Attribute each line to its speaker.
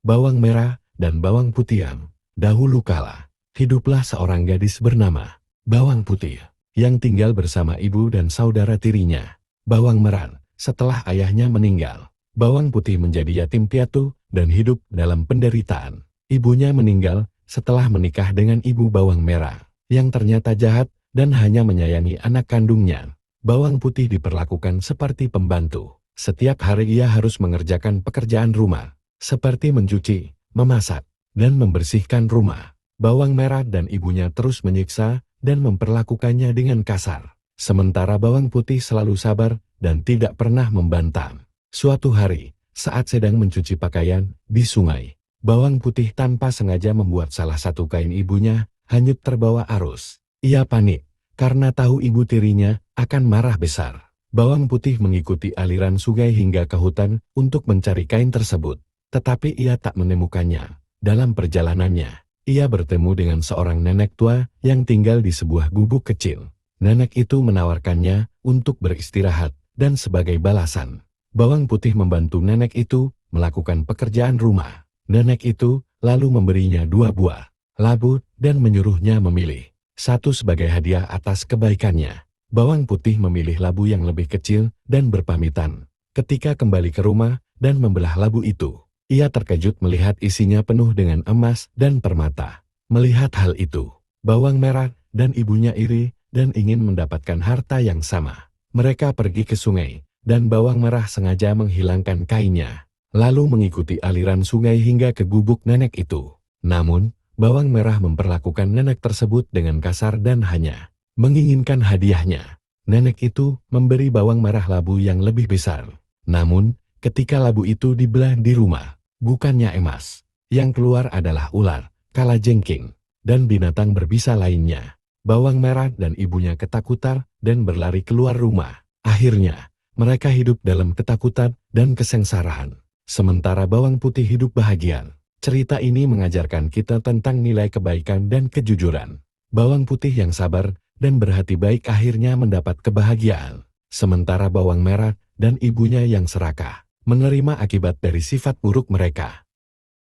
Speaker 1: bawang merah, dan bawang putih. Dahulu kala, hiduplah seorang gadis bernama Bawang Putih, yang tinggal bersama ibu dan saudara tirinya, Bawang Merah. Setelah ayahnya meninggal, Bawang Putih menjadi yatim piatu dan hidup dalam penderitaan. Ibunya meninggal setelah menikah dengan ibu Bawang Merah, yang ternyata jahat dan hanya menyayangi anak kandungnya. Bawang Putih diperlakukan seperti pembantu. Setiap hari ia harus mengerjakan pekerjaan rumah, seperti mencuci, memasak, dan membersihkan rumah. Bawang Merah dan ibunya terus menyiksa dan memperlakukannya dengan kasar. Sementara Bawang Putih selalu sabar dan tidak pernah membantah. Suatu hari, saat sedang mencuci pakaian di sungai, Bawang Putih tanpa sengaja membuat salah satu kain ibunya hanyut terbawa arus. Ia panik karena tahu ibu tirinya akan marah besar. Bawang Putih mengikuti aliran sungai hingga ke hutan untuk mencari kain tersebut, tetapi ia tak menemukannya. Dalam perjalanannya, ia bertemu dengan seorang nenek tua yang tinggal di sebuah gubuk kecil. Nenek itu menawarkannya untuk beristirahat, dan sebagai balasan, Bawang Putih membantu nenek itu melakukan pekerjaan rumah. Nenek itu lalu memberinya 2 buah labu dan menyuruhnya memilih satu sebagai hadiah atas kebaikannya. Bawang Putih memilih labu yang lebih kecil dan berpamitan. Ketika kembali ke rumah dan membelah labu itu, ia terkejut melihat isinya penuh dengan emas dan permata. Melihat hal itu, Bawang Merah dan ibunya iri dan ingin mendapatkan harta yang sama. Mereka pergi ke sungai, dan Bawang Merah sengaja menghilangkan kainnya, lalu mengikuti aliran sungai hingga ke gubuk nenek itu. Namun, Bawang Merah memperlakukan nenek tersebut dengan kasar dan hanya menginginkan hadiahnya. Nenek itu memberi Bawang Merah labu yang lebih besar. Namun, ketika labu itu dibelah di rumah, bukannya emas, yang keluar adalah ular, kalajengking, dan binatang berbisa lainnya. Bawang Merah dan ibunya ketakutan dan berlari keluar rumah. Akhirnya, mereka hidup dalam ketakutan dan kesengsaraan. Sementara Bawang Putih hidup bahagia. Cerita ini mengajarkan kita tentang nilai kebaikan dan kejujuran. Bawang Putih yang sabar dan berhati baik akhirnya mendapat kebahagiaan. Sementara Bawang Merah dan ibunya yang serakah menerima akibat dari sifat buruk mereka.